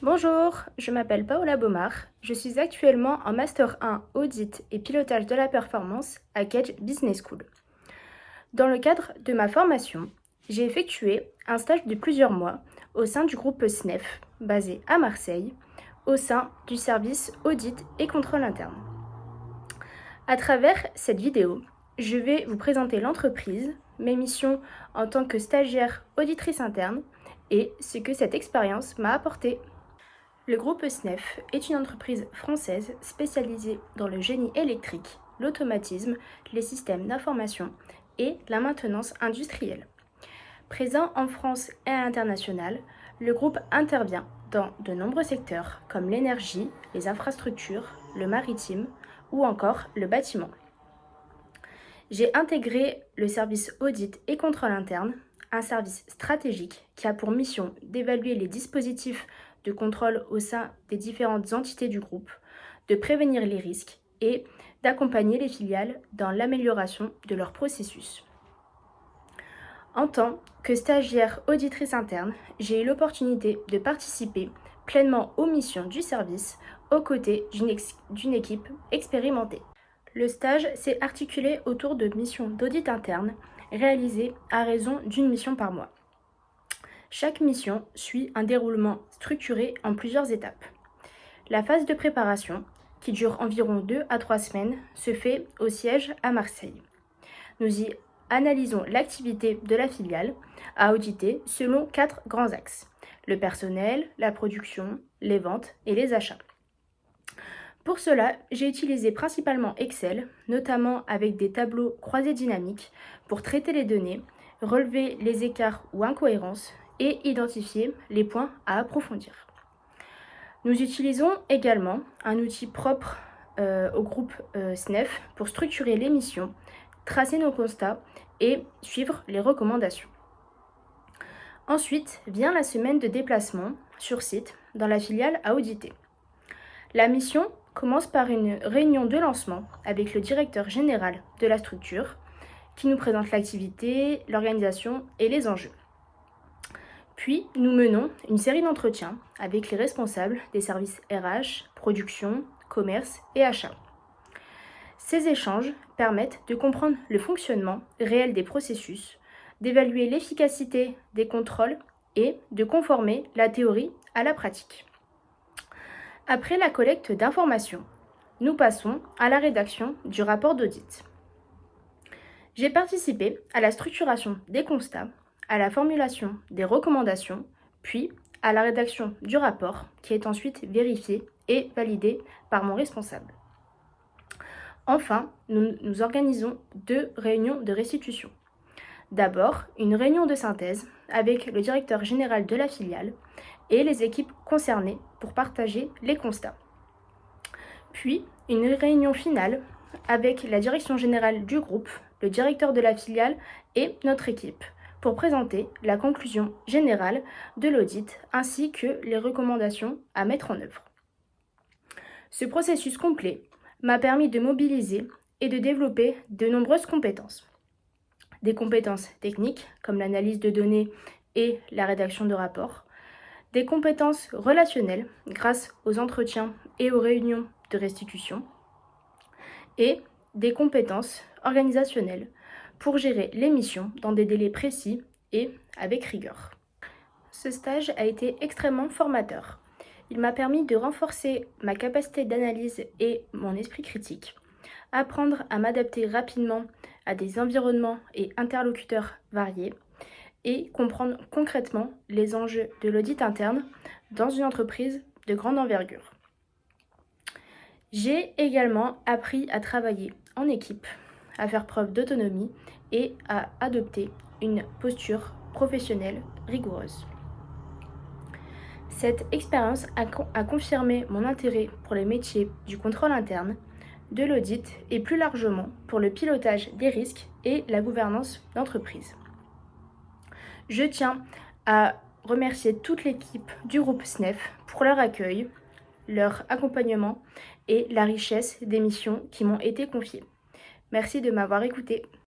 Bonjour, je m'appelle Paola Baumard. Je suis actuellement en Master 1 Audit et Pilotage de la Performance à Kedge Business School. Dans le cadre de ma formation, j'ai effectué un stage de plusieurs mois au sein du groupe SNEF, basé à Marseille, au sein du service Audit et Contrôle Interne. À travers cette vidéo, je vais vous présenter l'entreprise, mes missions en tant que stagiaire auditrice interne et ce que cette expérience m'a apporté. Le groupe SNEF est une entreprise française spécialisée dans le génie électrique, l'automatisme, les systèmes d'information et la maintenance industrielle. Présent en France et à l'international, le groupe intervient dans de nombreux secteurs comme l'énergie, les infrastructures, le maritime ou encore le bâtiment. J'ai intégré le service audit et contrôle interne, un service stratégique qui a pour mission d'évaluer les dispositifs de contrôle au sein des différentes entités du groupe, de prévenir les risques et d'accompagner les filiales dans l'amélioration de leur processus. En tant que stagiaire auditrice interne, j'ai eu l'opportunité de participer pleinement aux missions du service aux côtés d'une équipe expérimentée. Le stage s'est articulé autour de missions d'audit interne réalisées à raison d'une mission par mois. Chaque mission suit un déroulement structuré en plusieurs étapes. La phase de préparation, qui dure environ 2 à 3 semaines, se fait au siège à Marseille. Nous y analysons l'activité de la filiale à auditer selon 4 grands axes: le personnel, la production, les ventes et les achats. Pour cela, j'ai utilisé principalement Excel, notamment avec des tableaux croisés dynamiques pour traiter les données, relever les écarts ou incohérences et identifier les points à approfondir. Nous utilisons également un outil propre au groupe SNEF pour structurer les missions, tracer nos constats et suivre les recommandations. Ensuite vient la semaine de déplacement sur site dans la filiale à auditer. La mission commence par une réunion de lancement avec le directeur général de la structure qui nous présente l'activité, l'organisation et les enjeux. Puis, nous menons une série d'entretiens avec les responsables des services RH, production, commerce et achat. Ces échanges permettent de comprendre le fonctionnement réel des processus, d'évaluer l'efficacité des contrôles et de conformer la théorie à la pratique. Après la collecte d'informations, nous passons à la rédaction du rapport d'audit. J'ai participé à la structuration des constats, à la formulation des recommandations, puis à la rédaction du rapport qui est ensuite vérifié et validé par mon responsable. Enfin, nous organisons 2 réunions de restitution. D'abord, une réunion de synthèse avec le directeur général de la filiale et les équipes concernées pour partager les constats. Puis, une réunion finale avec la direction générale du groupe, le directeur de la filiale et notre équipe pour présenter la conclusion générale de l'audit ainsi que les recommandations à mettre en œuvre. Ce processus complet m'a permis de mobiliser et de développer de nombreuses compétences. Des compétences techniques comme l'analyse de données et la rédaction de rapports, des compétences relationnelles grâce aux entretiens et aux réunions de restitution, et des compétences organisationnelles pour gérer les missions dans des délais précis et avec rigueur. Ce stage a été extrêmement formateur. Il m'a permis de renforcer ma capacité d'analyse et mon esprit critique, apprendre à m'adapter rapidement à des environnements et interlocuteurs variés et comprendre concrètement les enjeux de l'audit interne dans une entreprise de grande envergure. J'ai également appris à travailler en équipe, à faire preuve d'autonomie et à adopter une posture professionnelle rigoureuse. Cette expérience a confirmé mon intérêt pour les métiers du contrôle interne, de l'audit et plus largement pour le pilotage des risques et la gouvernance d'entreprise. Je tiens à remercier toute l'équipe du groupe SNEF pour leur accueil, leur accompagnement et la richesse des missions qui m'ont été confiées. Merci de m'avoir écouté.